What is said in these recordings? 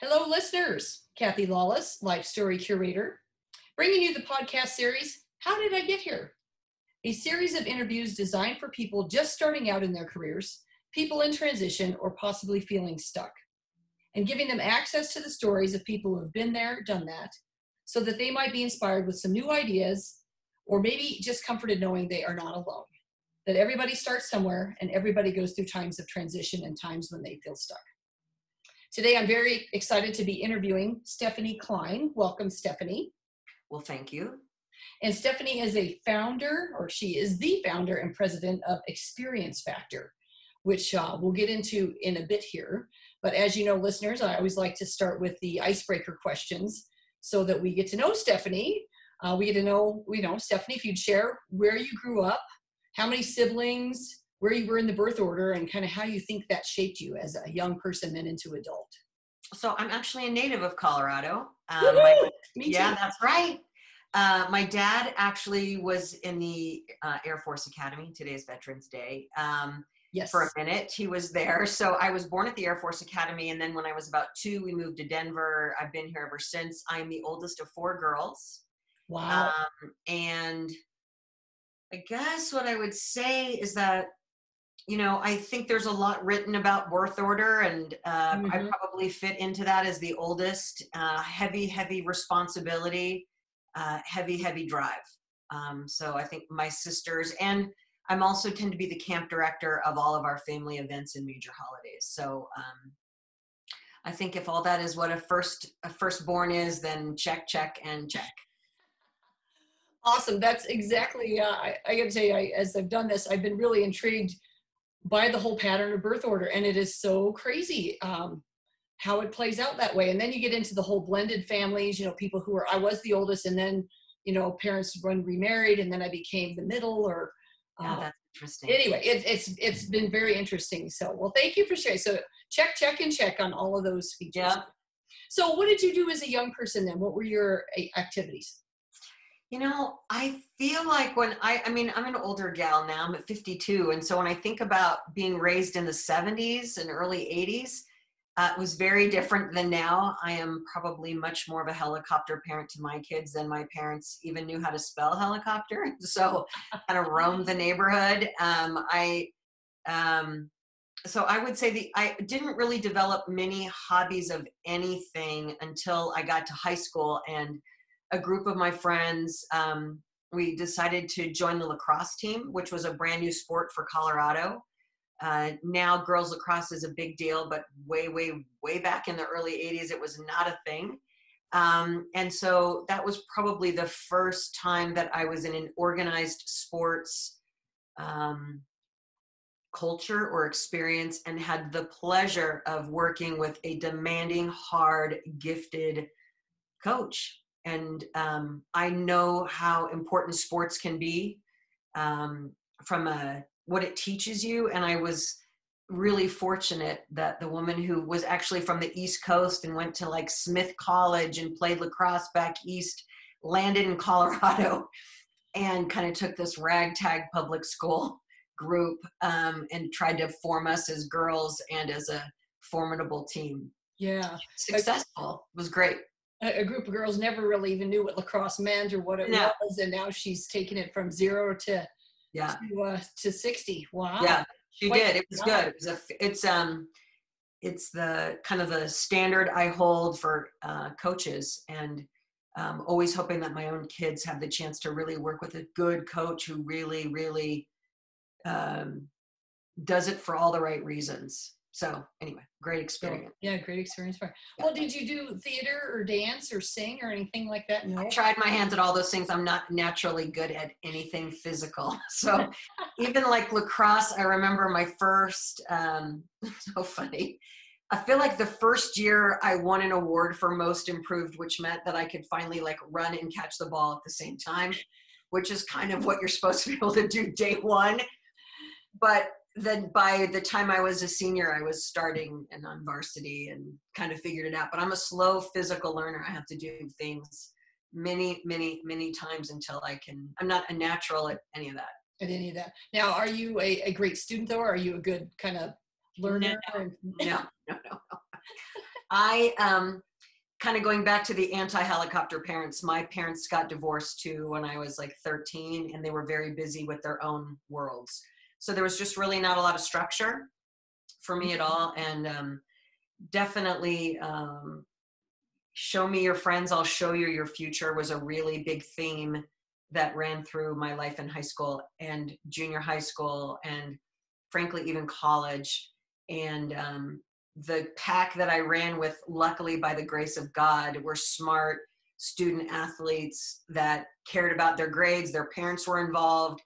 Hello, listeners. Kathy Lawless, Life Story Curator, bringing you the podcast series, How Did I Get Here? A series of interviews designed for people just starting out in their careers, people in transition, or possibly feeling stuck, and giving them access to the stories of people who have been there, done that, so that they might be inspired with some new ideas, or maybe just comforted knowing they are not alone. That everybody starts somewhere and everybody goes through times of transition and times when they feel stuck. Today, I'm very excited to be interviewing Stephanie Klein. Welcome, Stephanie. Well, thank you. And Stephanie is a founder, or she is the founder and president of Experience Factor, which we'll get into in a bit here. But as you know, listeners, I always like to start with the icebreaker questions so that we get to know Stephanie. We get to know, Stephanie, if you'd share where you grew up, how many siblings, where you were in the birth order, and kind of how you think that shaped you as a young person then into adult. So I'm actually a native of Colorado. Me too. Yeah, that's right. My dad actually was in the Air Force Academy. Today's Veterans Day. Yes. For a minute, he was there. So I was born at the Air Force Academy. And then when I was about 2, we moved to Denver. I've been here ever since. I'm the oldest of 4 girls. Wow. And I guess what I would say is that, I think there's a lot written about birth order, and I probably fit into that as the oldest. Heavy responsibility, heavy drive. So I think my sisters, and I'm also tend to be the camp director of all of our family events and major holidays. So I think if all that is what a firstborn is, then check, and check. Awesome. That's exactly, I got to say, as I've done this, I've been really intrigued by the whole pattern of birth order. And it is so crazy how it plays out that way. And then you get into the whole blended families, people who I was the oldest, and then, parents when remarried, and then I became the middle, or that's interesting. Anyway, it's been very interesting. So, well, thank you for sharing. So check on all of those features. Yeah. So what did you do as a young person then? What were your activities? I feel like I'm an older gal now. I'm at 52. And so when I think about being raised in the 70s and early 80s, it was very different than now. I am probably much more of a helicopter parent to my kids than my parents even knew how to spell helicopter. So kind of roamed the neighborhood. So I would say I didn't really develop many hobbies of anything until I got to high school, and a group of my friends, we decided to join the lacrosse team, which was a brand new sport for Colorado. Now girls lacrosse is a big deal, but way back in the early 80s, it was not a thing. And so that was probably the first time that I was in an organized sports culture or experience, and had the pleasure of working with a demanding, hard, gifted coach. And I know how important sports can be from what it teaches you. And I was really fortunate that the woman who was actually from the East Coast and went to like Smith College and played lacrosse back east, landed in Colorado and kind of took this ragtag public school group and tried to form us as girls and as a formidable team. Yeah. Successful. It was great. A group of girls never really even knew what lacrosse meant or what it was, and now she's taken it from 0 to 60. Wow. Yeah, she did. It was good. It's the kind of the standard I hold for coaches, and always hoping that my own kids have the chance to really work with a good coach who really does it for all the right reasons. So anyway, great experience. Yeah, great experience. Well, did you do theater or dance or sing or anything like that? No. I tried my hands at all those things. I'm not naturally good at anything physical. So even like lacrosse, I remember my first, so funny. I feel like the first year I won an award for most improved, which meant that I could finally like run and catch the ball at the same time, which is kind of what you're supposed to be able to do day one. But then by the time I was a senior, I was starting and on varsity and kind of figured it out. But I'm a slow physical learner. I have to do things many times until I'm not a natural at any of that. Now, are you a great student though? Or are you a good kind of learner? No. I kind of going back to the anti-helicopter parents, my parents got divorced too when I was like 13, and they were very busy with their own worlds. So there was just really not a lot of structure for me at all. And definitely show me your friends, I'll show you your future was a really big theme that ran through my life in high school and junior high school, and frankly, even college. And the pack that I ran with, luckily by the grace of God, were smart student athletes that cared about their grades. Their parents were involved.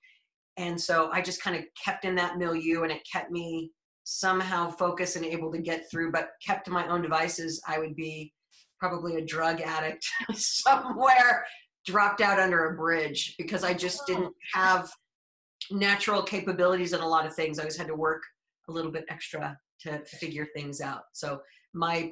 And so I just kind of kept in that milieu, and it kept me somehow focused and able to get through, but kept to my own devices. I would be probably a drug addict somewhere, dropped out under a bridge, because I just didn't have natural capabilities in a lot of things. I always had to work a little bit extra to figure things out. So my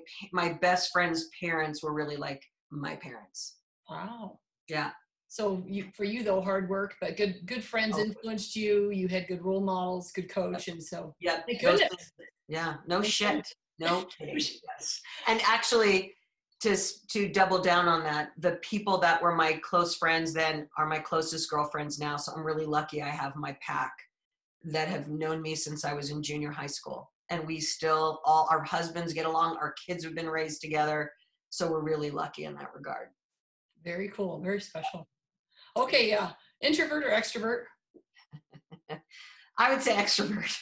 best friend's parents were really like my parents. Wow. Yeah. So for you though, hard work, but good friends influenced you. You had good role models, good coach, and so yeah, thank goodness. Yeah, no shit, no kidding. Yes. And actually, to double down on that, the people that were my close friends then are my closest girlfriends now. So I'm really lucky I have my pack that have known me since I was in junior high school. And we still, all our husbands get along, our kids have been raised together. So we're really lucky in that regard. Very cool, very special. Okay, yeah. Introvert or extrovert? I would say extrovert.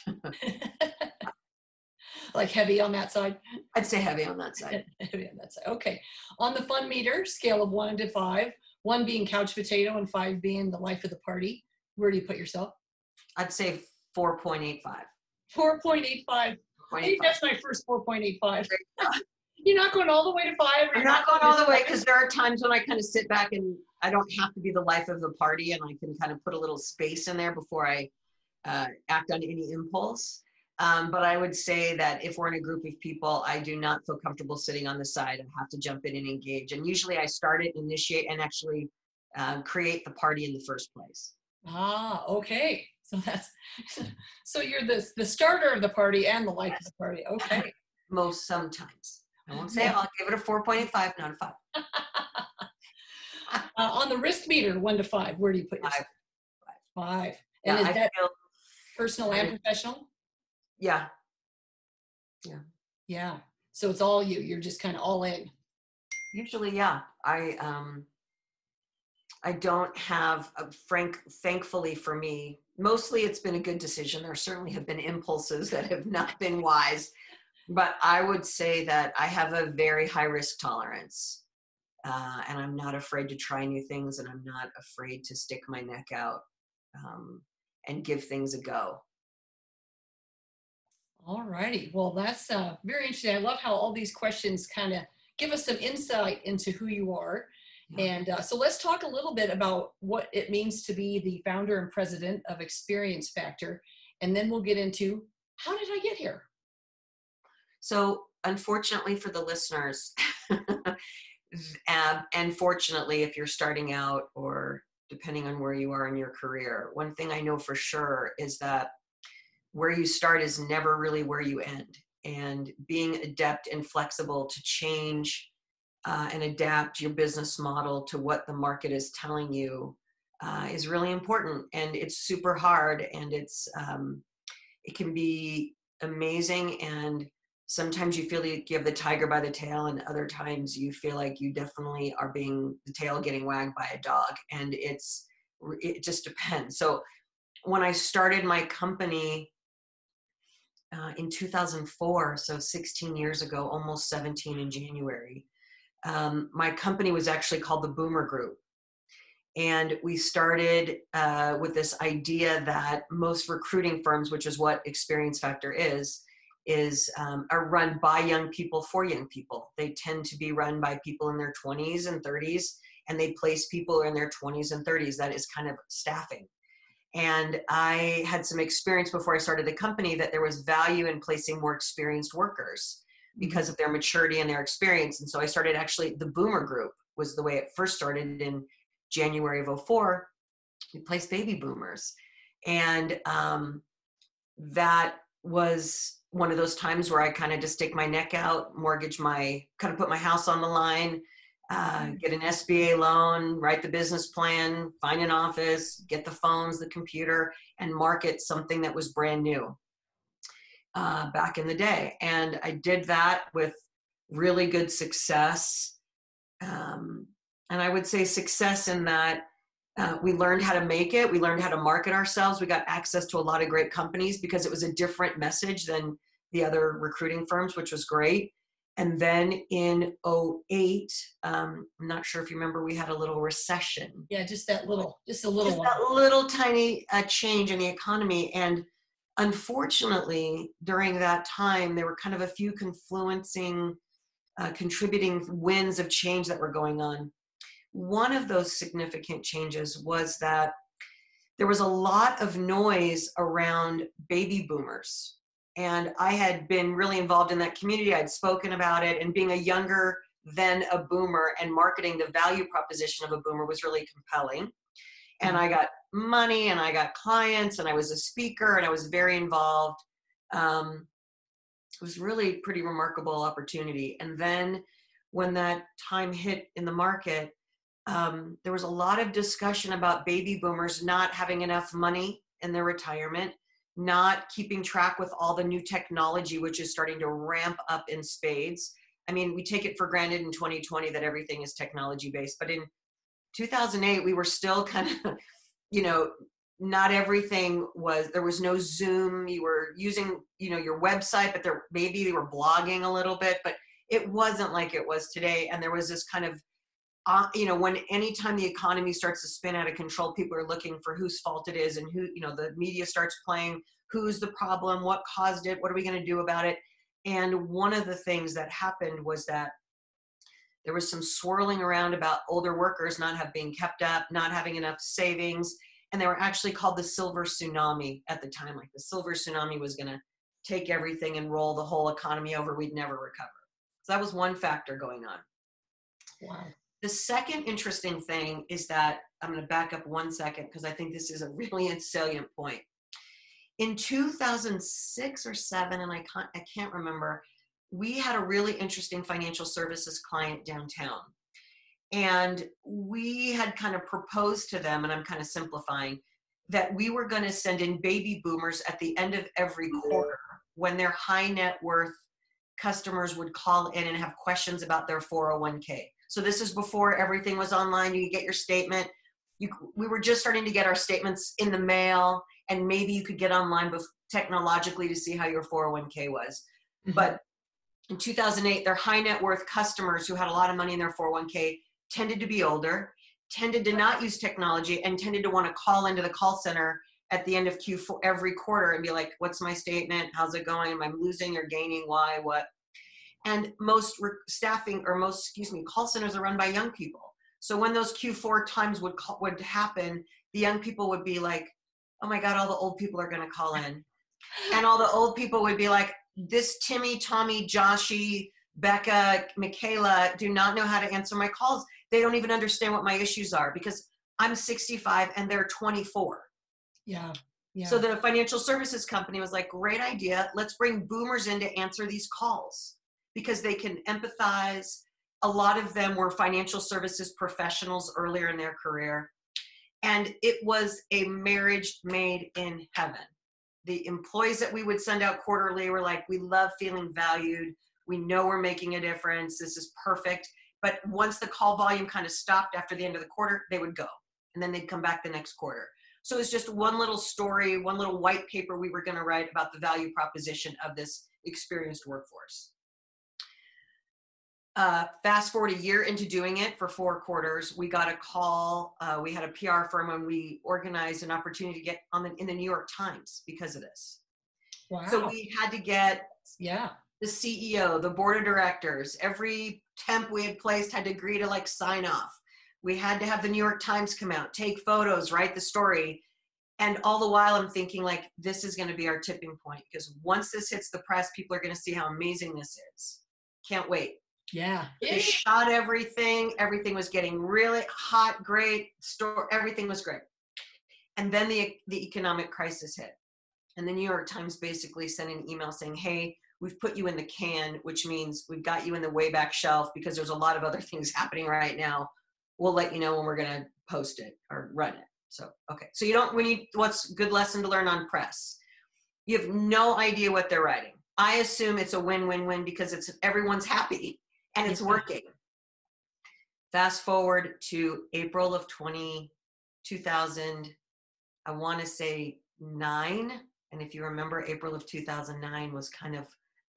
Like heavy on that side? I'd say heavy on that side. Heavy on that side. Okay. On the fun meter, scale of 1 to 5, 1 being couch potato and 5 being the life of the party, where do you put yourself? I'd say 4.85. 4.85. I think that's my first 4.85. You're not going all the way to 5? I'm not going all the way, because there are times when I kind of sit back and I don't have to be the life of the party, and I can kind of put a little space in there before I act on any impulse. But I would say that if we're in a group of people, I do not feel comfortable sitting on the side. I have to jump in and engage. And usually I start it, initiate, and actually create the party in the first place. Ah, okay. So so you're the starter of the party and the life of the party. Okay. Most sometimes. I won't say I'll give it a 4.85, not a 5. On the risk meter, 1 to 5, where do you put yourself? 5. And Yeah, is that personal and professional? Yeah. Yeah. So it's all you. You're just kind of all in. Usually, yeah. I don't have thankfully for me, mostly it's been a good decision. There certainly have been impulses that have not been wise, but I would say that I have a very high risk tolerance, and I'm not afraid to try new things, and I'm not afraid to stick my neck out and give things a go. All righty. Well, that's very interesting. I love how all these questions kind of give us some insight into who you are. Yeah. And so let's talk a little bit about what it means to be the founder and president of Experience Factor. And then we'll get into, how did I get here? So unfortunately for the listeners, and fortunately if you're starting out or depending on where you are in your career, one thing I know for sure is that where you start is never really where you end. And being adept and flexible to change and adapt your business model to what the market is telling you is really important. And it's super hard, and it can be amazing. And sometimes you feel like you have the tiger by the tail, and other times you feel like you definitely are being the tail getting wagged by a dog. And it just depends. So when I started my company in 2004, so 16 years ago, almost 17 in January, my company was actually called the Boomer Group. And we started with this idea that most recruiting firms, which is what Experience Factor is are run by young people for young people. They tend to be run by people in their 20s and 30s, and they place people in their 20s and 30s. That is kind of staffing. And I had some experience before I started the company that there was value in placing more experienced workers because of their maturity and their experience. And so I started, actually, the Boomer Group was the way it first started in January of 2004. We placed baby boomers. And that was one of those times where I kind of just stick my neck out, kind of put my house on the line, get an SBA loan, write the business plan, find an office, get the phones, the computer, and market something that was brand new back in the day. And I did that with really good success. And I would say success in that we learned how to make it. We learned how to market ourselves. We got access to a lot of great companies because it was a different message than the other recruiting firms, which was great. And then in '08, I'm not sure if you remember, we had a little recession. Yeah, just a little one. That little tiny change in the economy. And unfortunately, during that time, there were kind of a few contributing winds of change that were going on. One of those significant changes was that there was a lot of noise around baby boomers. And I had been really involved in that community. I'd spoken about it, and being a younger than a boomer and marketing the value proposition of a boomer was really compelling. And I got money and I got clients and I was a speaker and I was very involved. It was really pretty remarkable opportunity. And then when that time hit in the market, there was a lot of discussion about baby boomers not having enough money in their retirement, not keeping track with all the new technology, which is starting to ramp up in spades. I mean, we take it for granted in 2020 that everything is technology based, but in 2008, we were still kind of, not everything there was no Zoom. You were using, your website, but maybe they were blogging a little bit, but it wasn't like it was today. And there was this kind of, anytime the economy starts to spin out of control, people are looking for whose fault it is and who, the media starts playing, who's the problem, what caused it, what are we going to do about it? And one of the things that happened was that there was some swirling around about older workers not being kept up, not having enough savings. And they were actually called the silver tsunami at the time. Like the silver tsunami was going to take everything and roll the whole economy over. We'd never recover. So that was one factor going on. Wow. The second interesting thing is that, I'm going to back up 1 second because I think this is a really salient point. In 2006 or 7, and I can't remember, we had a really interesting financial services client downtown. And we had kind of proposed to them, and I'm kind of simplifying, that we were going to send in baby boomers at the end of every quarter when their high net worth customers would call in and have questions about their 401k. So this is before everything was online. You could get your statement. We were just starting to get our statements in the mail, and maybe you could get online technologically to see how your 401k was. Mm-hmm. But in 2008, their high net worth customers who had a lot of money in their 401k tended to be older, tended to not use technology, and tended to want to call into the call center at the end of Q4 every quarter and be like, what's my statement? How's it going? Am I losing or gaining? Why? What? And most call centers are run by young people. So when those Q4 times would happen, the young people would be like, oh my God, all the old people are going to call in. And all the old people would be like, this Timmy, Tommy, Joshy, Becca, Michaela do not know how to answer my calls. They don't even understand what my issues are because I'm 65 and they're 24. Yeah. Yeah. So the financial services company was like, great idea. Let's bring boomers in to answer these calls because they can empathize. A lot of them were financial services professionals earlier in their career. And it was a marriage made in heaven. The employees that we would send out quarterly were like, we love feeling valued. We know we're making a difference. This is perfect. But once the call volume kind of stopped after the end of the quarter, they would go. And then they'd come back the next quarter. So it's just one little story, one little white paper we were going to write about the value proposition of this experienced workforce. Fast forward a year into doing it for 4 quarters, we got a call. We had a PR firm and we organized an opportunity to get in the New York Times because of this. Wow. So we had to get the CEO, the board of directors, every temp we had placed had to agree to sign off. We had to have the New York Times come out, take photos, write the story. And all the while I'm thinking this is going to be our tipping point because once this hits the press, people are going to see how amazing this is. Can't wait. Yeah. They shot everything. Everything was getting really hot, great. Everything was great. And then the economic crisis hit. And the New York Times basically sent an email saying, hey, we've put you in the can, which means we've got you in the way back shelf because there's a lot of other things happening right now. We'll let you know when we're going to post it or run it. So, okay. So what's a good lesson to learn on press? You have no idea what they're writing. I assume it's a win-win-win because everyone's happy and it's working. Fast forward to April of 2000, I want to say 9. And if you remember, April of 2009 was kind of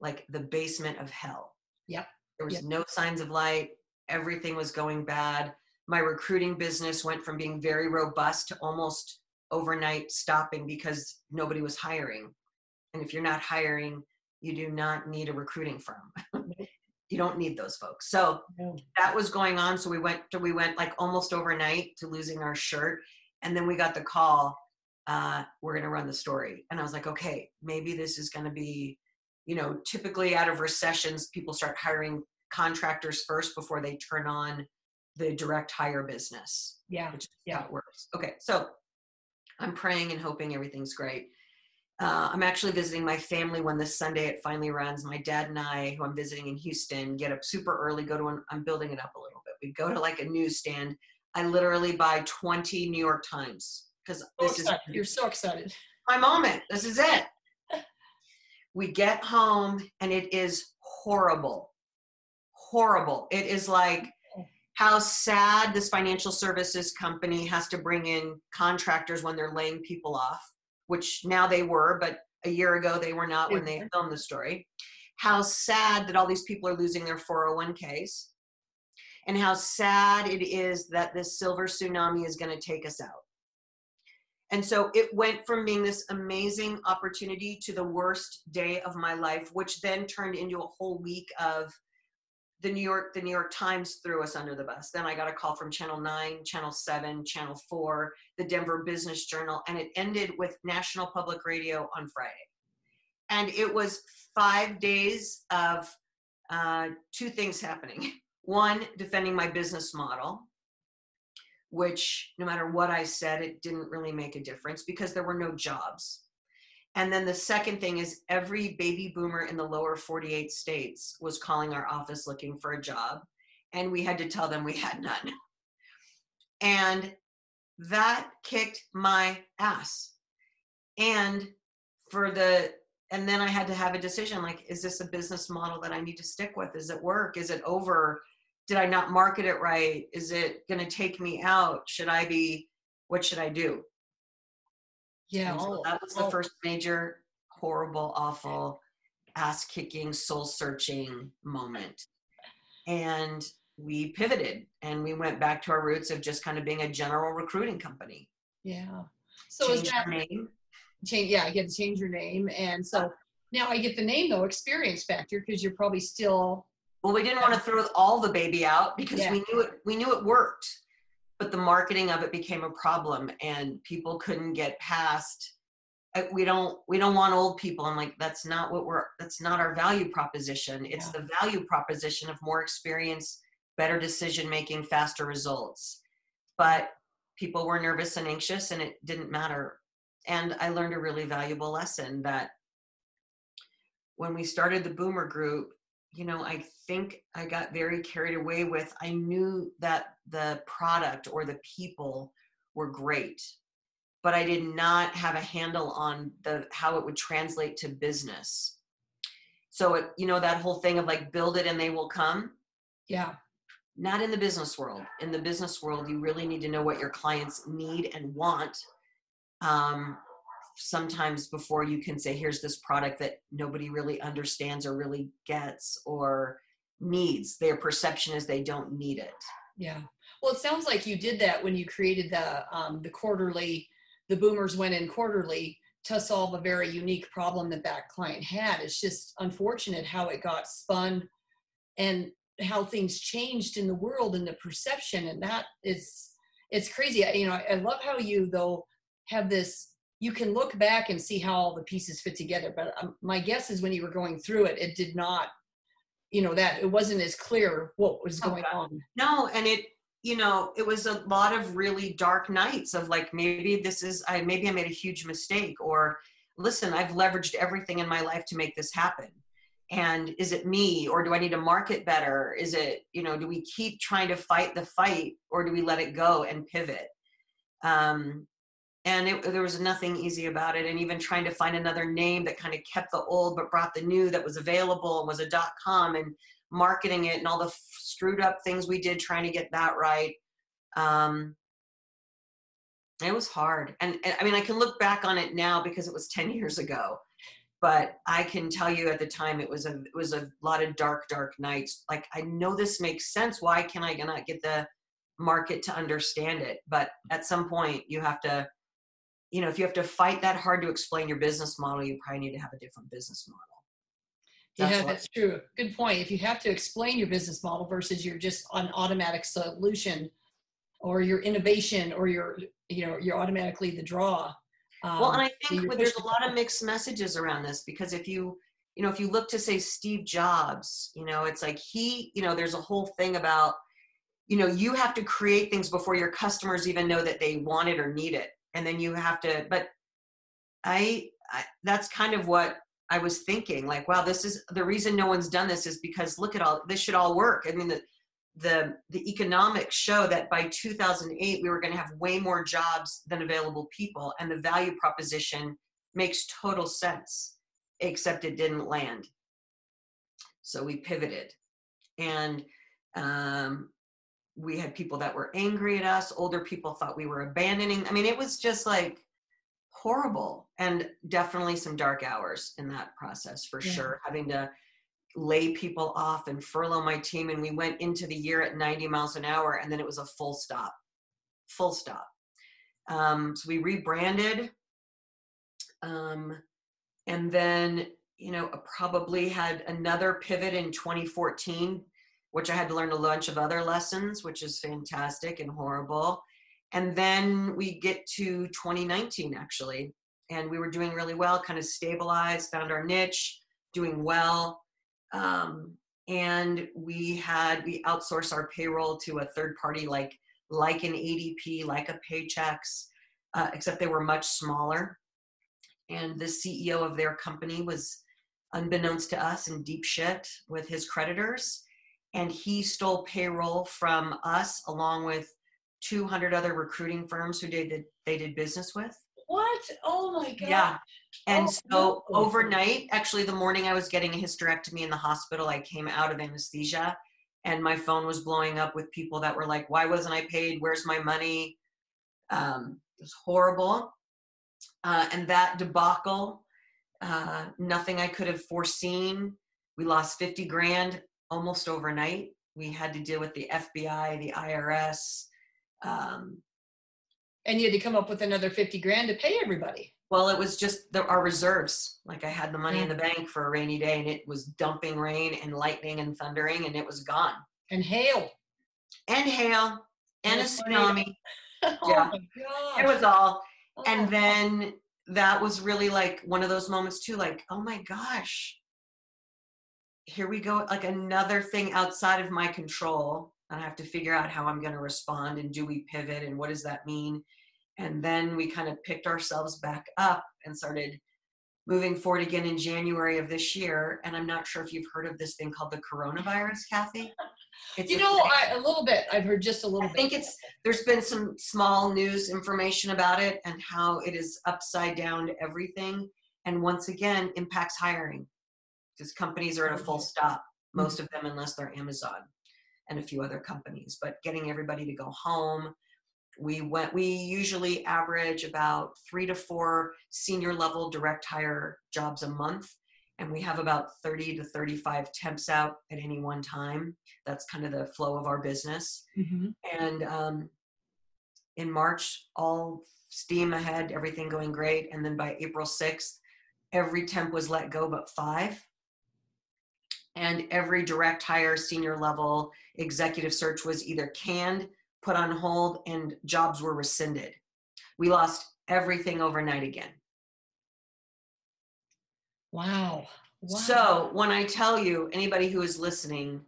like the basement of hell. Yep. There was no signs of light. Everything was going bad. My recruiting business went from being very robust to almost overnight stopping because nobody was hiring. And if you're not hiring, you do not need a recruiting firm. You don't need those folks. So that was going on. So we went like almost overnight to losing our shirt. And then we got the call, we're going to run the story. And I was like, okay, maybe this is going to be, typically out of recessions, people start hiring contractors first before they turn on the direct hire business. Yeah. Which is how it works. Okay. So I'm praying and hoping everything's great. I'm actually visiting my family when this Sunday it finally runs. My dad and I, who I'm visiting in Houston, get up super early, I'm building it up a little bit. We go to like a newsstand. I literally buy 20 New York Times because You're so excited. My moment. This is it. We get home and it is horrible. Horrible. It is like how sad this financial services company has to bring in contractors when they're laying people off, which now they were, but a year ago they were not when they filmed the story. How sad that all these people are losing their 401ks, and how sad it is that this silver tsunami is going to take us out. And so it went from being this amazing opportunity to the worst day of my life, which then turned into a whole week of the New York Times threw us under the bus. Then I got a call from Channel 9, Channel 7, Channel 4, the Denver Business Journal, and it ended with National Public Radio on Friday. And it was 5 days of 2 things happening. One, defending my business model, which no matter what I said, it didn't really make a difference because there were no jobs. And then the second thing is every baby boomer in the lower 48 states was calling our office looking for a job. And we had to tell them we had none. And that kicked my ass. And then I had to have a decision, like, is this a business model that I need to stick with? Is it work? Is it over? Did I not market it right? Is it going to take me out? What should I do? Yeah. So that was the first major, horrible, awful, ass-kicking, soul-searching moment. And we pivoted and we went back to our roots of just kind of being a general recruiting company. Yeah. So Change our name. I get to change your name. And so now I get the name though, Experience Factor, because you're probably still. Well, we didn't want to throw all the baby out because we knew it worked. But the marketing of it became a problem and people couldn't get past, we don't want old people. I'm like, that's not our value proposition. It's the value proposition of more experience, better decision-making, faster results. But people were nervous and anxious and it didn't matter. And I learned a really valuable lesson that when we started the Boomer Group, I think I got very carried away with, I knew that the product or the people were great, but I did not have a handle on how it would translate to business. So, that whole thing of like, build it and they will come. Yeah. Not in the business world. In the business world, you really need to know what your clients need and want. Sometimes before you can say, here's this product that nobody really understands or really gets or needs. Their perception is they don't need it. Yeah. Well, it sounds like you did that when you created the quarterly, the Boomers went in quarterly to solve a very unique problem that client had. It's just unfortunate how it got spun and how things changed in the world and the perception. And it's crazy. I love how you though have this, you can look back and see how all the pieces fit together. But my guess is when you were going through it, it did not, that it wasn't as clear what was going on. No. And it was a lot of really dark nights of like, maybe I made a huge mistake, or listen, I've leveraged everything in my life to make this happen. And is it me, or do I need to market better? Is it, do we keep trying to fight the fight, or do we let it go and pivot? And there was nothing easy about it. And even trying to find another name that kind of kept the old, but brought the new, that was available and was a .com, and marketing it and all the screwed up things we did trying to get that right. It was hard. And I mean, I can look back on it now because it was 10 years ago, but I can tell you at the time, it was a lot of dark nights. Like, I know this makes sense. Why can I not get the market to understand it? But at some point you have to, if you have to fight that hard to explain your business model, you probably need to have a different business model. That's true. Good point. If you have to explain your business model versus you're just an automatic solution, or your innovation, or you're automatically the draw. Well, and I think there's a lot of mixed messages around this, because if you look to, say, Steve Jobs, it's like there's a whole thing about, you have to create things before your customers even know that they want it or need it. And then you have to, but that's kind of what I was thinking, like, wow, this is the reason no one's done this, is because look at all, this should all work. I mean, the economics show that by 2008, we were going to have way more jobs than available people. And the value proposition makes total sense, except it didn't land. So we pivoted, and we had people that were angry at us. Older people thought we were abandoning. I mean, it was just like horrible, and definitely some dark hours in that process, for sure, having to lay people off and furlough my team. And we went into the year at 90 miles an hour, and then it was a full stop. So we rebranded. And then, probably had another pivot in 2014, which I had to learn a bunch of other lessons, which is fantastic and horrible. And then we get to 2019, actually, and we were doing really well, kind of stabilized, found our niche, doing well. And we outsourced our payroll to a third party, like an ADP, like a Paychex, except they were much smaller. And the CEO of their company was, unbeknownst to us, in deep shit with his creditors. And he stole payroll from us, along with 200 other recruiting firms who they did business with. What? Oh my God. Yeah. And so overnight, actually the morning I was getting a hysterectomy in the hospital, I came out of anesthesia, and my phone was blowing up with people that were like, why wasn't I paid? Where's my money? It was horrible. And that debacle, nothing I could have foreseen. We lost 50 grand almost overnight. We had to deal with the FBI, the IRS. And you had to come up with another 50 grand to pay everybody. Well, it was just our reserves. Like, I had the money in the bank for a rainy day, and it was dumping rain and lightning and thundering, and it was gone. And hail. And a tsunami. Oh yeah. My gosh. It was all. Oh. And then that was really like one of those moments too, like, oh my gosh, here we go. Like, another thing outside of my control. I have to figure out how I'm going to respond, and do we pivot, and what does that mean? And then we kind of picked ourselves back up and started moving forward again in January of this year. And I'm not sure if you've heard of this thing called the coronavirus, Kathy. It's a little bit. I've heard just a little bit. I think there's been some small news information about it, and how it is upside down to everything. And once again, impacts hiring, because companies are at a full stop, most of them, unless they're Amazon and a few other companies. But getting everybody to go home. We usually average about 3 to 4 senior level direct hire jobs a month. And we have about 30 to 35 temps out at any one time. That's kind of the flow of our business. Mm-hmm. And in March, all steam ahead, everything going great. And then by April 6th, every temp was let go but 5. And every direct hire senior level executive search was either canned, put on hold, and jobs were rescinded. We lost everything overnight again. Wow. So when I tell you, anybody who is listening,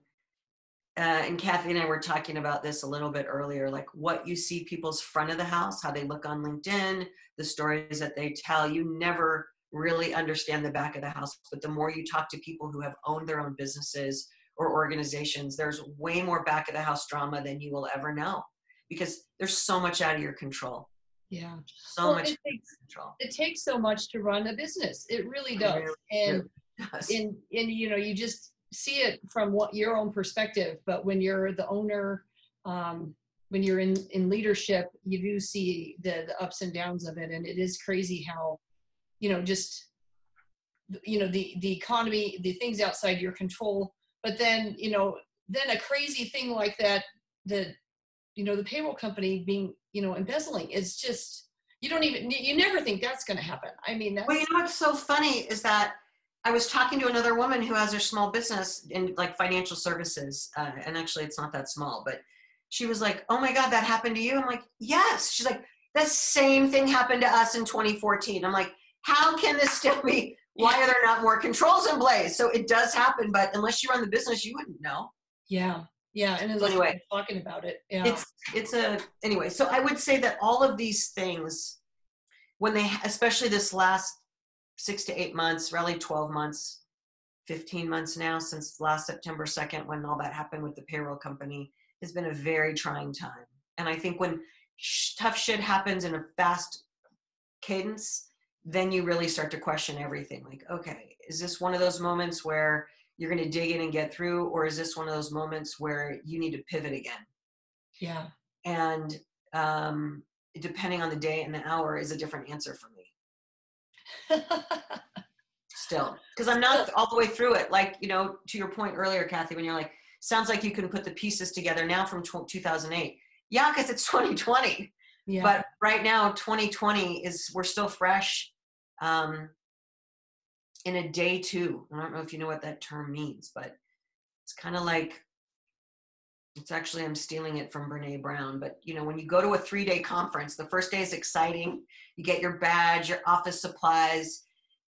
and Kathy and I were talking about this a little bit earlier, like what you see people's front of the house, how they look on LinkedIn, the stories that they tell, you never really understand the back of the house. But the more you talk to people who have owned their own businesses or organizations, there's way more back of the house drama than you will ever know, because there's so much out of your control. Yeah. So much control. It takes so much to run a business. It really does. Really does. And you know, you just see it from your own perspective, but when you're the owner, when you're in leadership, you do see the ups and downs of it. And it is crazy how, you know, just, you know, the economy, the things outside your control, but then, you know, then a crazy thing like that, you know, the payroll company being, you know, embezzling is just, you never think that's going to happen. I mean, well, you know, what's so funny is that I was talking to another woman who has her small business in like financial services. And actually it's not that small, but she was like, oh my God, that happened to you? I'm like, yes. She's like, the same thing happened to us in 2014. I'm like, how can this still be? Why are there not more controls in place? So it does happen, but unless you run the business, you wouldn't know. Yeah. Yeah. And unless anyway, we're talking about it. Yeah. Anyway, so I would say that all of these things, when they, especially this last 6 to 8 months, really 12 months, 15 months now since last September 2nd, when all that happened with the payroll company, has been a very trying time. And I think when tough shit happens in a fast cadence, then you really start to question everything. Like, okay, is this one of those moments where you're going to dig in and get through, or is this one of those moments where you need to pivot again? Yeah. And depending on the day and the hour is a different answer for me. Still, because I'm not all the way through it. Like, you know, to your point earlier, Kathy, when you're like, sounds like you can put the pieces together now from 2008. Yeah, because it's 2020. Yeah. But right now, 2020 we're still fresh in a day two. I don't know if you know what that term means, but it's kind of like, it's actually, I'm stealing it from Brene Brown, but you know, when you go to a 3-day conference, the first day is exciting. You get your badge, your office supplies.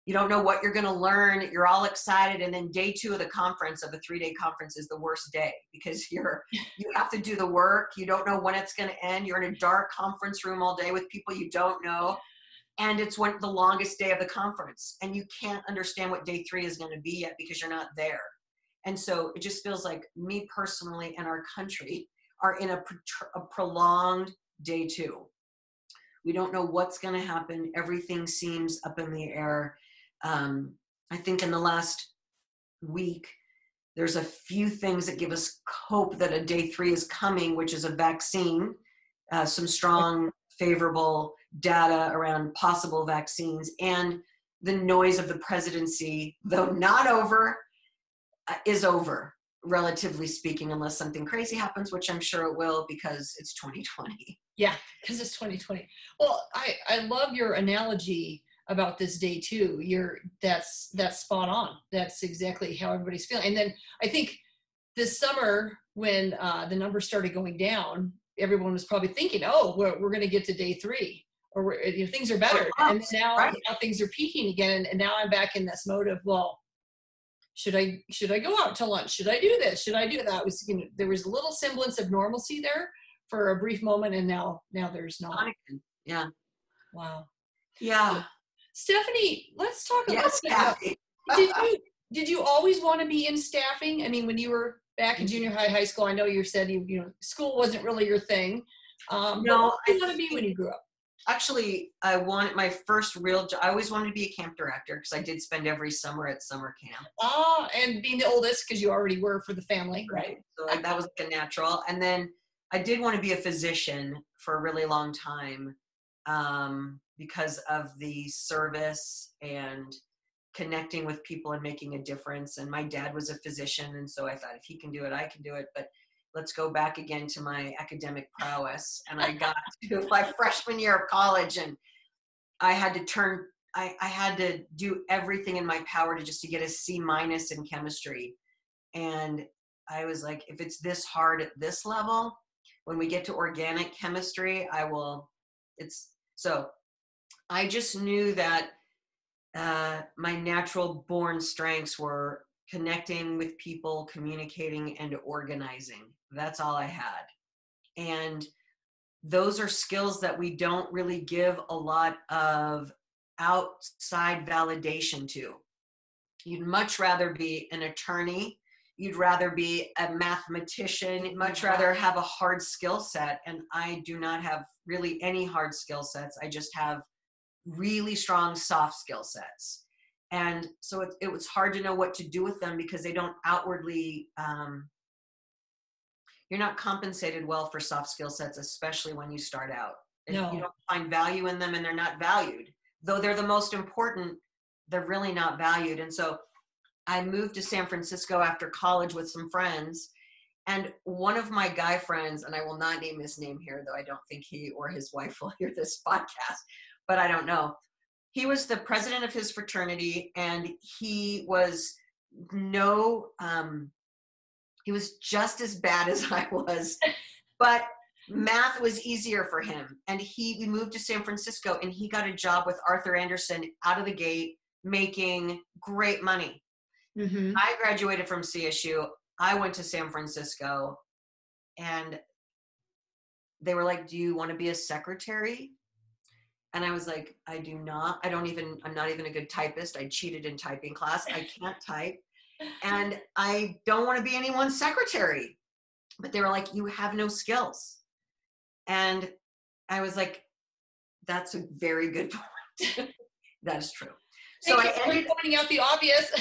You don't know what you're going to learn. You're all excited. And then day 2 of the conference, of a 3-day conference, is the worst day, because you have to do the work. You don't know when it's going to end. You're in a dark conference room all day with people you don't know. And it's the longest day of the conference. And you can't understand what day 3 is going to be yet, because you're not there. And so it just feels like me personally and our country are in a prolonged day 2. We don't know what's going to happen. Everything seems up in the air. I think in the last week, there's a few things that give us hope that a day 3 is coming, which is a vaccine, some strong, favorable data around possible vaccines, and the noise of the presidency, though not over, is over, relatively speaking, unless something crazy happens, which I'm sure it will, because it's 2020. Yeah, because it's 2020. Well, I love your analogy about this day 2. That's spot on. That's exactly how everybody's feeling. And then I think this summer, when the numbers started going down, everyone was probably thinking, oh, we're going to get to day 3, or things are better. And now, right, now things are peaking again. And now I'm back in this mode of, well, should I go out to lunch? Should I do this? Should I do that? There was a little semblance of normalcy there for a brief moment, and now there's not. Yeah. Wow. Yeah. Stephanie, let's talk a little bit about, did you always want to be in staffing? I mean, when you were back in junior high school, I know you said you school wasn't really your thing. No, what did you want to be when you grew up? Actually, I wanted my first real job. I always wanted to be a camp director, because I did spend every summer at summer camp. And being the oldest, because you already were for the family, right? So that was like a natural. And then I did want to be a physician for a really long time, because of the service and connecting with people and making a difference. And my dad was a physician, and so I thought, if he can do it, I can do it. But let's go back again to my academic prowess. And I got to my freshman year of college, and I had to do everything in my power to get a C- in chemistry. And I was like, if it's this hard at this level, when we get to organic chemistry, so I just knew that my natural born strengths were connecting with people, communicating, and organizing. That's all I had. And those are skills that we don't really give a lot of outside validation to. You'd much rather be an attorney. You'd rather be a mathematician, much rather have a hard skill set. And I do not have really any hard skill sets. I just have really strong soft skill sets. And so it was hard to know what to do with them because they don't outwardly, you're not compensated well for soft skill sets, especially when you start out. No. You don't find value in them and they're not valued. Though they're the most important, they're really not valued. And so I moved to San Francisco after college with some friends. And one of my guy friends, and I will not name his name here, though I don't think he or his wife will hear this podcast, but I don't know. He was the president of his fraternity, and he was he was just as bad as I was, but math was easier for him. And we moved to San Francisco, and he got a job with Arthur Andersen out of the gate, making great money. Mm-hmm. I graduated from CSU. I went to San Francisco, and they were like, "Do you want to be a secretary?" And I was like, "I do not. I'm not even a good typist. I cheated in typing class. I can't type. And I don't want to be anyone's secretary." But they were like, "You have no skills." And I was like, "That's a very good point." That is true. So I ended up pointing out the obvious.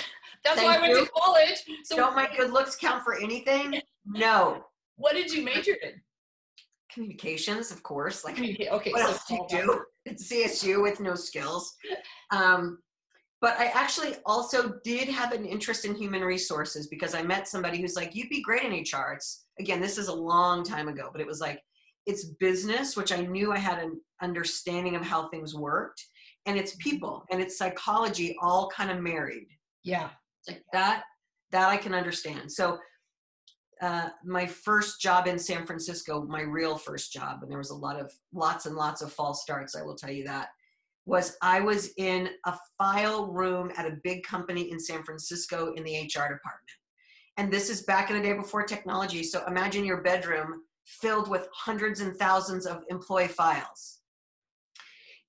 That's why I went to college. So don't my good looks count for anything? No. What did you major in? Communications, of course. Like, okay. What else do you do at CSU with no skills? But I actually also did have an interest in human resources because I met somebody who's like, "You'd be great in HR." Again, this is a long time ago, but it was like, it's business, which I knew I had an understanding of how things worked, and it's people and it's psychology all kind of married. Yeah. Like that I can understand. So my first job in San Francisco, my real first job, and there was lots and lots of false starts, I will tell you that, was I was in a file room at a big company in San Francisco in the HR department. And this is back in the day before technology. So imagine your bedroom filled with hundreds and thousands of employee files.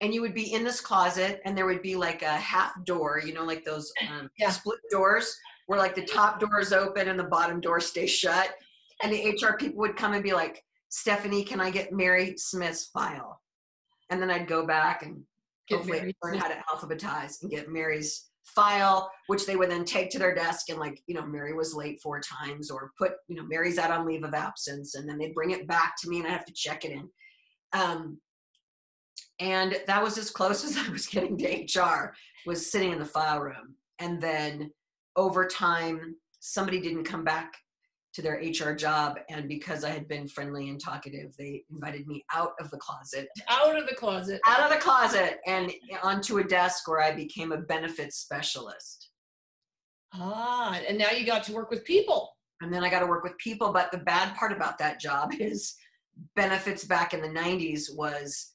And you would be in this closet, and there would be like a half door, like those split doors where like the top door is open and the bottom door stays shut. And the HR people would come and be like, "Stephanie, can I get Mary Smith's file?" And then I'd go back and hopefully learn how to alphabetize and get Mary's file, which they would then take to their desk and like, Mary was late 4 times, or put, Mary's out on leave of absence. And then they'd bring it back to me and I have to check it in. And that was as close as I was getting to HR, was sitting in the file room. And then over time, somebody didn't come back to their HR job. And because I had been friendly and talkative, they invited me out of the closet. Out of the closet. Out of the closet and onto a desk where I became a benefits specialist. And now you got to work with people. And then I got to work with people. But the bad part about that job is benefits back in the 90s was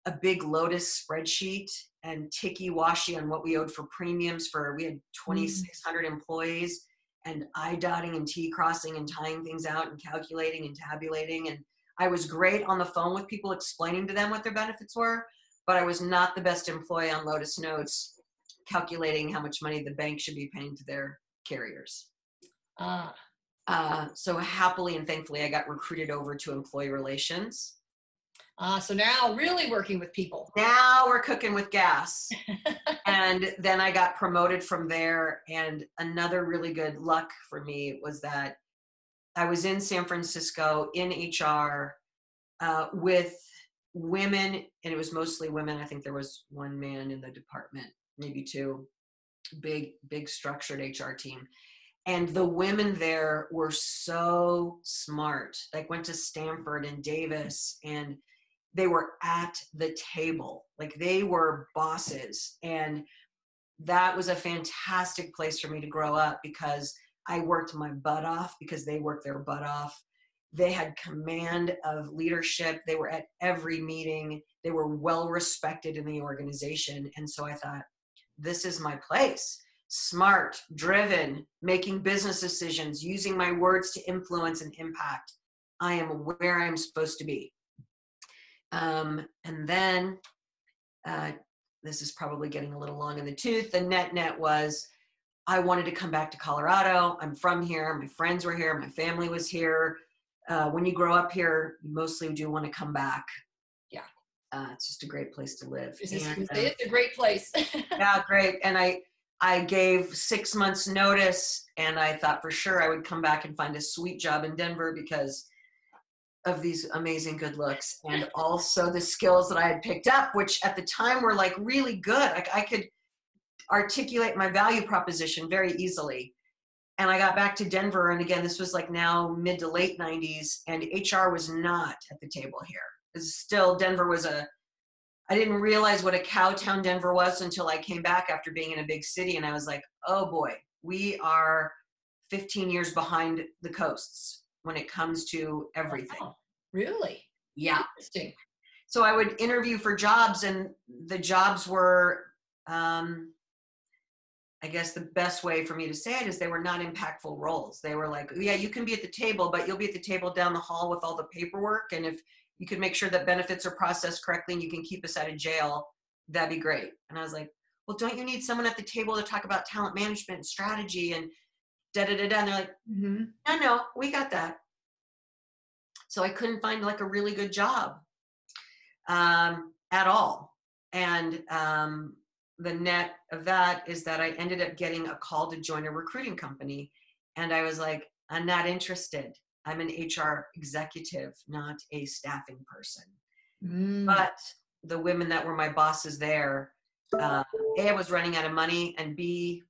a big Lotus spreadsheet and ticky-washy on what we owed for premiums we had 2,600 employees, and I-dotting and T-crossing and tying things out and calculating and tabulating. And I was great on the phone with people explaining to them what their benefits were, but I was not the best employee on Lotus Notes calculating how much money the bank should be paying to their carriers. So happily and thankfully, I got recruited over to employee relations. So now really working with people. Now we're cooking with gas. And then I got promoted from there. And another really good luck for me was that I was in San Francisco in HR with women, and it was mostly women. I think there was 1 man in the department, maybe 2, big structured HR team. And the women there were so smart, like went to Stanford and Davis, and they were at the table, like they were bosses. And that was a fantastic place for me to grow up because I worked my butt off because they worked their butt off. They had command of leadership. They were at every meeting. They were well respected in the organization. And so I thought, this is my place. Smart, driven, making business decisions, using my words to influence and impact. I am where I'm supposed to be. And then this is probably getting a little long in the tooth. The net was, I wanted to come back to Colorado. I'm from here. My friends were here. My family was here. When you grow up here, you mostly do want to come back. Yeah. It's just a great place to live. It's a great place. Yeah, great. And I gave 6 months notice, and I thought for sure I would come back and find a sweet job in Denver because of these amazing good looks and also the skills that I had picked up, which at the time were like really good. Like I could articulate my value proposition very easily. And I got back to Denver. And again, this was like now mid to late 90s, and HR was not at the table here. It's still, Denver was I didn't realize what a cow town Denver was until I came back after being in a big city. And I was like, oh boy, we are 15 years behind the coasts when it comes to everything. Wow. Really? Yeah. Interesting. So I would interview for jobs, and the jobs were, I guess the best way for me to say it is they were not impactful roles. They were like, yeah, you can be at the table, but you'll be at the table down the hall with all the paperwork. And if you could make sure that benefits are processed correctly and you can keep us out of jail, that'd be great. And I was like, well, don't you need someone at the table to talk about talent management and strategy and da-da-da-da? And they're like, no, we got that. So I couldn't find like a really good job at all. And the net of that is that I ended up getting a call to join a recruiting company. And I was like, I'm not interested. I'm an HR executive, not a staffing person. But the women that were my bosses there, A, I was running out of money, and B,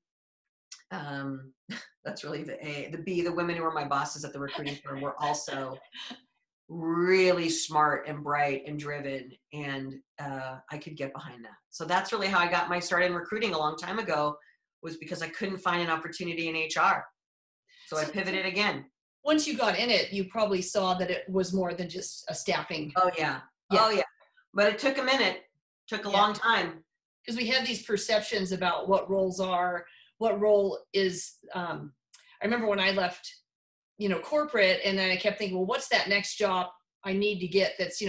that's really the A. The B, the women who were my bosses at the recruiting firm were also really smart and bright and driven, and I could get behind that. So that's really how I got my start in recruiting a long time ago, was because I couldn't find an opportunity in HR. So I pivoted again. Once you got in it, you probably saw that it was more than just a staffing. Oh yeah. Oh yeah. But it took a minute, took a long time. Because we have these perceptions about what roles are, what role is, I remember when I left, corporate, and then I kept thinking, well, what's that next job I need to get that's,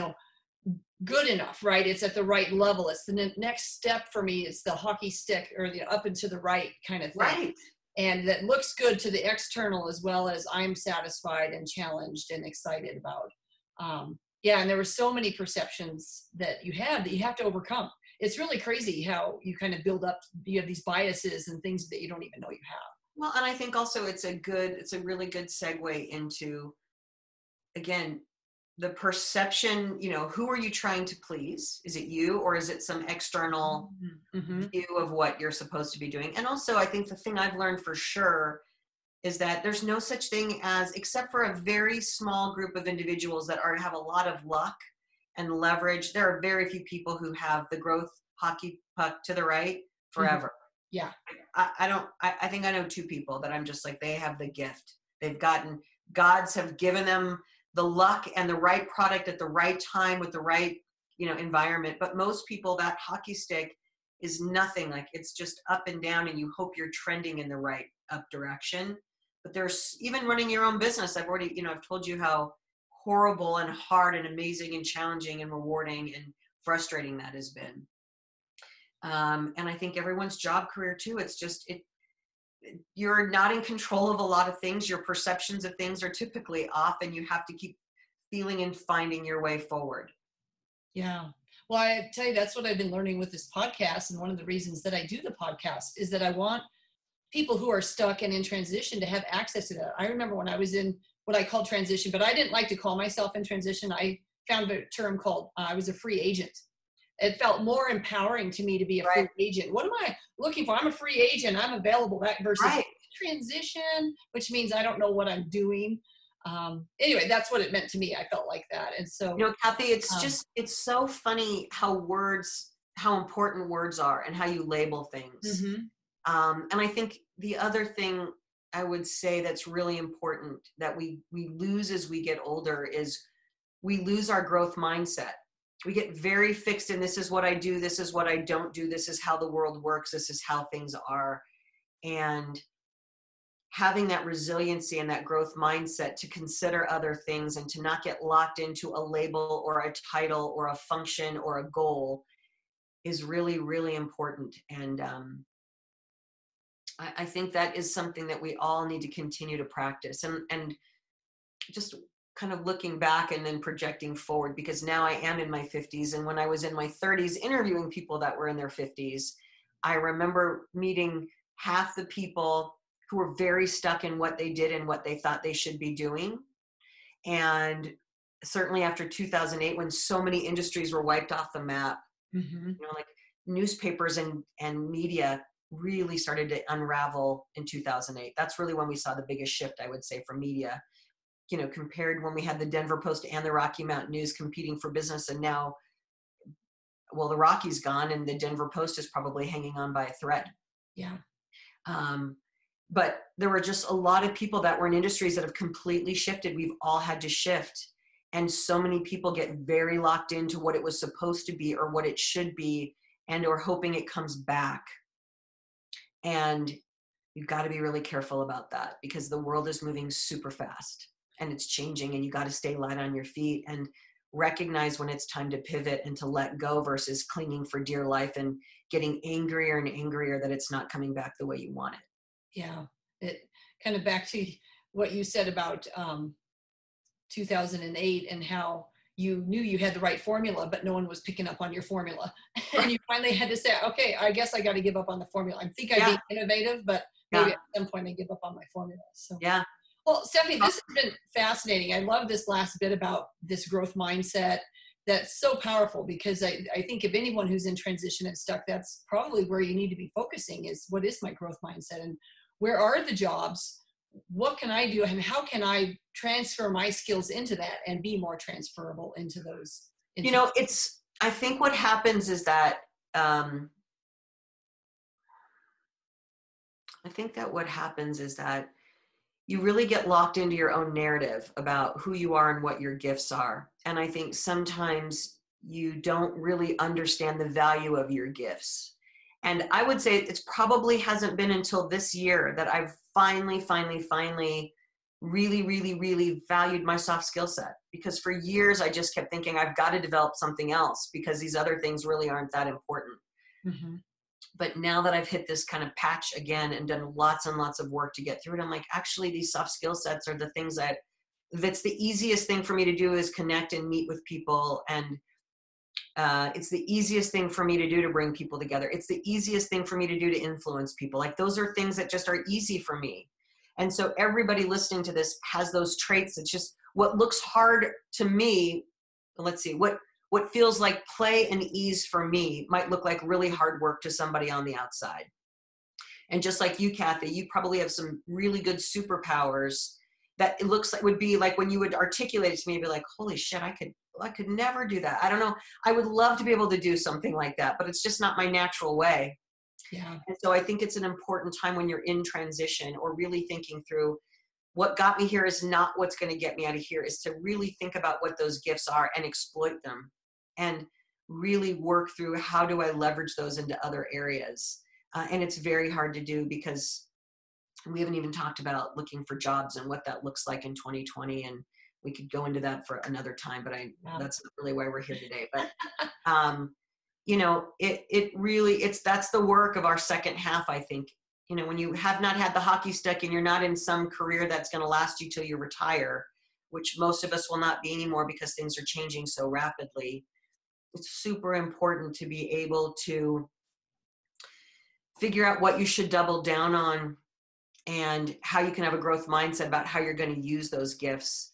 good enough, right? It's at the right level. It's the next step for me. It's the hockey stick or the up and to the right kind of thing. Right. And that looks good to the external as well as I'm satisfied and challenged and excited about. And there were so many perceptions that you have to overcome. It's really crazy how you kind of build up, you have these biases and things that you don't even know you have. Well, and I think also it's a really good segue into, again, the perception, who are you trying to please? Is it you, or is it some external view of what you're supposed to be doing? And also, I think the thing I've learned for sure is that there's no such thing as, except for a very small group of individuals that have a lot of luck and leverage, there are very few people who have the growth hockey puck to the right forever. Yeah. I think I know two people that I'm just like, they have the gift. Gods have given them the luck and the right product at the right time with the right, environment. But most people, that hockey stick is nothing. Like, it's just up and down, and you hope you're trending in the right up direction. But there's even running your own business. I've already, I've told you how horrible and hard and amazing and challenging and rewarding and frustrating that has been. And I think everyone's job career too, it's just, you're not in control of a lot of things. Your perceptions of things are typically off, and you have to keep feeling and finding your way forward. Yeah. Well, I tell you, that's what I've been learning with this podcast. And one of the reasons that I do the podcast is that I want people who are stuck and in transition to have access to that. I remember when I was in what I call transition, but I didn't like to call myself in transition. I found a term called, I was a free agent. It felt more empowering to me to be a free agent. What am I looking for? I'm a free agent. I'm available. That versus transition, which means I don't know what I'm doing. Anyway, that's what it meant to me. I felt like that. And so, Kathy, it's so funny how important words are and how you label things. And I think the other thing I would say that's really important that we lose as we get older is we lose our growth mindset. We get very fixed in, this is what I do, this is what I don't do, this is how the world works, this is how things are. And having that resiliency and that growth mindset to consider other things and to not get locked into a label or a title or a function or a goal is really, really important. And I think that is something that we all need to continue to practice. And just kind of looking back and then projecting forward, because now I am in my 50s. And when I was in my 30s interviewing people that were in their 50s, I remember meeting half the people who were very stuck in what they did and what they thought they should be doing. And certainly after 2008, when so many industries were wiped off the map, like newspapers and media really started to unravel in 2008. That's really when we saw the biggest shift, I would say, from media, compared when we had the Denver Post and the Rocky Mountain News competing for business. And now, well, the Rocky's gone and the Denver Post is probably hanging on by a thread. Yeah. But there were just a lot of people that were in industries that have completely shifted. We've all had to shift. And so many people get very locked into what it was supposed to be or what it should be, and or hoping it comes back. And you've got to be really careful about that, because the world is moving super fast and it's changing, and you got to stay light on your feet and recognize when it's time to pivot and to let go versus clinging for dear life and getting angrier and angrier that it's not coming back the way you want it. Yeah. It kind of back to what you said about 2008 and how you knew you had the right formula, but no one was picking up on your formula. And you finally had to say, okay, I guess I got to give up on the formula. I think I'm being innovative, but maybe at some point I give up on my formula. So yeah. Well, Stephanie, this has been fascinating. I love this last bit about this growth mindset. That's so powerful, because I think of anyone who's in transition and stuck, that's probably where you need to be focusing is, what is my growth mindset and where are the jobs? What can I do? And how can I transfer my skills into that and be more transferable into those? I think what happens is that, you really get locked into your own narrative about who you are and what your gifts are. And I think sometimes you don't really understand the value of your gifts. And I would say it's probably hasn't been until this year that I've finally really, really, really valued my soft skill set. Because for years, I just kept thinking I've got to develop something else because these other things really aren't that important. Mm-hmm. But now that I've hit this kind of patch again and done lots and lots of work to get through it, I'm like, actually, these soft skill sets are the things that's the easiest thing for me to do is connect and meet with people. And it's the easiest thing for me to do to bring people together. It's the easiest thing for me to do to influence people. Like, those are things that just are easy for me. And so everybody listening to this has those traits. It's just what looks hard to me. Let's see, what feels like play and ease for me might look like really hard work to somebody on the outside. And just like you, Kathy, you probably have some really good superpowers that it looks like would be like when you would articulate it to me, be like, holy shit, I could never do that. I don't know. I would love to be able to do something like that, but it's just not my natural way. Yeah. And so I think it's an important time when you're in transition or really thinking through, what got me here is not what's going to get me out of here, is to really think about what those gifts are and exploit them and really work through how do I leverage those into other areas. And it's very hard to do because we haven't even talked about looking for jobs and what that looks like in 2020. And we could go into that for another time, but that's not really why we're here today. But, that's the work of our second half, I think. When you have not had the hockey stick and you're not in some career that's going to last you till you retire, which most of us will not be anymore because things are changing so rapidly, it's super important to be able to figure out what you should double down on and how you can have a growth mindset about how you're going to use those gifts,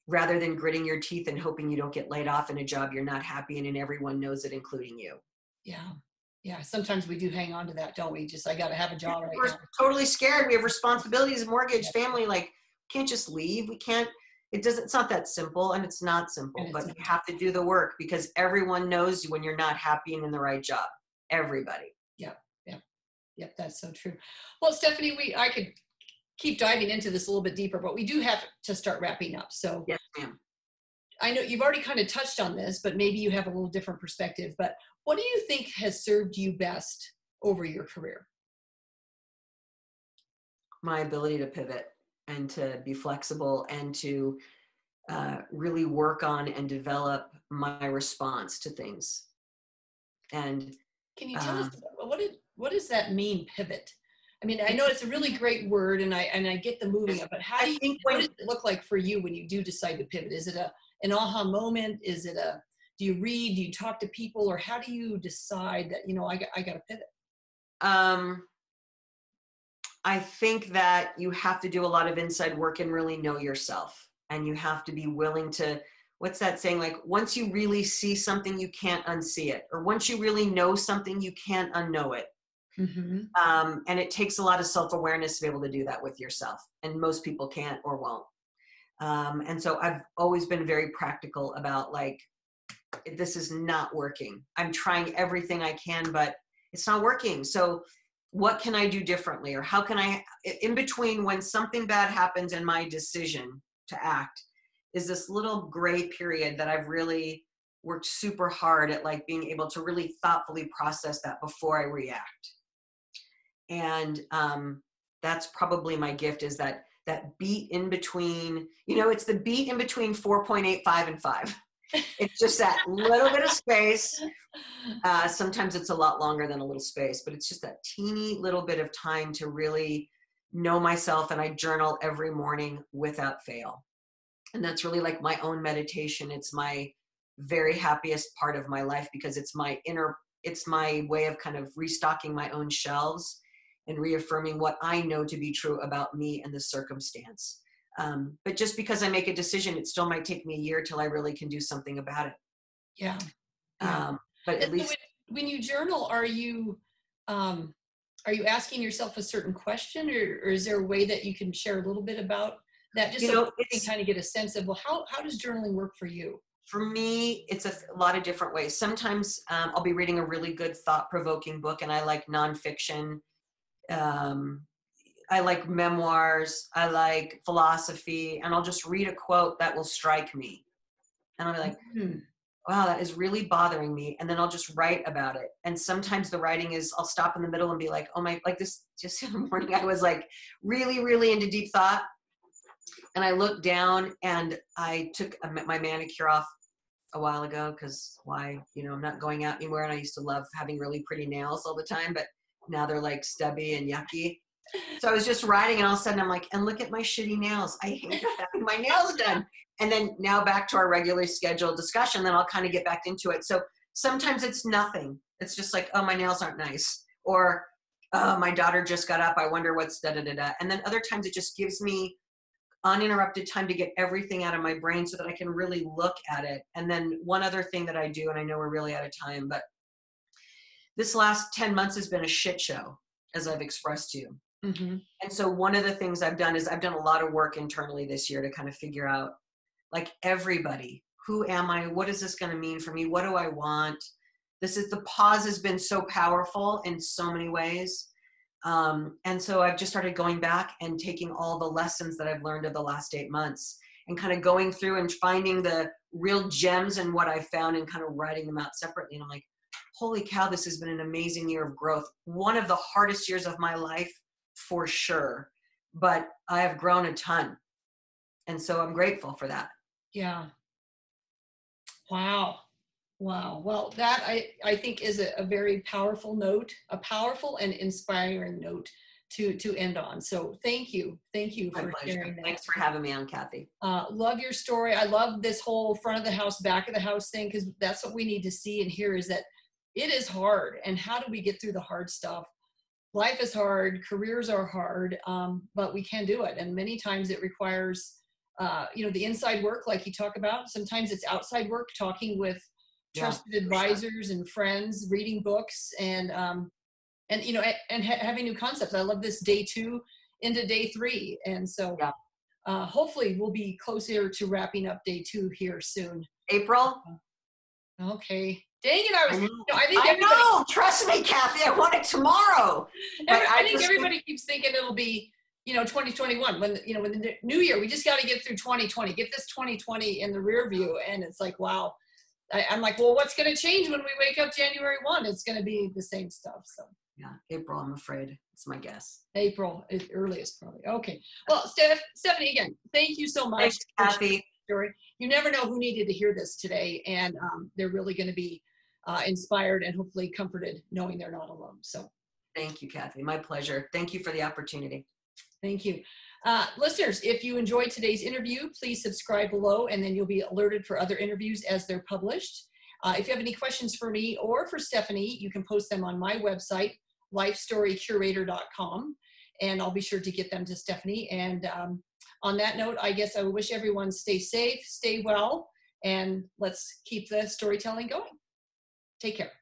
rather than gritting your teeth and hoping you don't get laid off in a job you're not happy in and everyone knows it, including you. Yeah. Sometimes we do hang on to that, don't we? Just, I got to have a job right now. We're totally scared. We have responsibilities, mortgage, family. Like, can't just leave. We can't. It's not that simple, and it's not simple, but you have to do the work because everyone knows you when you're not happy and in the right job. Everybody. Yep. That's so true. Well, Stephanie, I could keep diving into this a little bit deeper, but we do have to start wrapping up. So yes, ma'am. I know you've already kind of touched on this, but maybe you have a little different perspective. But what do you think has served you best over your career? My ability to pivot and to be flexible and to really work on and develop my response to things. And can you tell us what does that mean, pivot? I mean, I know it's a really great word, and I get the moving of it. What does it look like for you when you do decide to pivot? Is it an aha moment? Is it do you read? Do you talk to people, or how do you decide that I got to pivot? I think that you have to do a lot of inside work and really know yourself, and you have to be willing to. What's that saying? Like, once you really see something, you can't unsee it, or once you really know something, you can't unknow it. Mm-hmm. And it takes a lot of self-awareness to be able to do that with yourself, and most people can't or won't. And so I've always been very practical about, like, this is not working. I'm trying everything I can, but it's not working. So what can I do differently? Or how can I, in between when something bad happens and my decision to act, is this little gray period that I've really worked super hard at, like, being able to really thoughtfully process that before I react. And that's probably my gift, is that beat in between, it's the beat in between 4.85 and 5. It's just that little bit of space. Sometimes it's a lot longer than a little space, but it's just that teeny little bit of time to really know myself. And I journal every morning without fail. And that's really like my own meditation. It's my very happiest part of my life, because it's my way of kind of restocking my own shelves and reaffirming what I know to be true about me and the circumstance. But just because I make a decision, it still might take me a year till I really can do something about it. Yeah. But at least when you journal, are you asking yourself a certain question, or is there a way that you can share a little bit about that, just so you can kind of get a sense of, well, how does journaling work for you? For me, it's a lot of different ways. Sometimes I'll be reading a really good thought-provoking book, and I like nonfiction. I like memoirs. I like philosophy, and I'll just read a quote that will strike me. And I'll be like, wow, that is really bothering me. And then I'll just write about it. And sometimes the writing is, I'll stop in the middle and be like, oh my, like this, just in the morning, I was like really, really into deep thought. And I looked down, and I took my manicure off a while ago, because why, I'm not going out anywhere. And I used to love having really pretty nails all the time, but now they're like stubby and yucky. So I was just writing, and all of a sudden I'm like, and look at my shitty nails. I hate having my nails done. And then now back to our regularly scheduled discussion, then I'll kind of get back into it. So sometimes it's nothing. It's just like, oh, my nails aren't nice. Or my daughter just got up. I wonder what's da-da-da-da. And then other times it just gives me uninterrupted time to get everything out of my brain so that I can really look at it. And then one other thing that I do, and I know we're really out of time, but this last 10 months has been a shit show, as I've expressed to you. Mm-hmm. And so one of the things I've done is I've done a lot of work internally this year to kind of figure out, like, everybody, who am I? What is this going to mean for me? What do I want? The pause has been so powerful in so many ways. And so I've just started going back and taking all the lessons that I've learned of the last 8 months and kind of going through and finding the real gems in what I found and kind of writing them out separately. And I'm like, holy cow, this has been an amazing year of growth. One of the hardest years of my life, for sure, but I have grown a ton. And so I'm grateful for that. Yeah. Wow. Well, that I think is a very powerful note, a powerful and inspiring note to end on. So thank you for sharing that. Thanks for having me on, Kathy. Love your story. I love this whole front of the house, back of the house thing, because that's what we need to see and hear, is that it is hard. And how do we get through the hard stuff? Life is hard, careers are hard, but we can do it. And many times it requires, the inside work, like you talk about. Sometimes it's outside work, talking with trusted advisors and friends, reading books, and having new concepts. I love this day 2 into day 3. And so hopefully we'll be closer to wrapping up day 2 here soon. April? Okay. Dang it, I know. Trust me, Kathy, I want it tomorrow. I think everybody keeps thinking it'll be, 2021, when the new year, we just got to get through 2020, get this 2020 in the rear view. And it's like, wow. I'm like, well, what's going to change when we wake up January 1? It's going to be the same stuff. So yeah, April, I'm afraid. It's my guess. April is earliest, probably. Okay. Well, Stephanie, again, thank you so much. Thanks, Kathy. Story. You never know who needed to hear this today, and they're really going to be inspired and hopefully comforted knowing they're not alone. So thank you, Kathy. My pleasure. Thank you for the opportunity. thank you. Listeners, if you enjoyed today's interview, please subscribe below and then you'll be alerted for other interviews as they're published. If you have any questions for me or for Stephanie, you can post them on my website, lifestorycurator.com, and I'll be sure to get them to Stephanie. And on that note, I guess I wish everyone stay safe, stay well, and let's keep the storytelling going. Take care.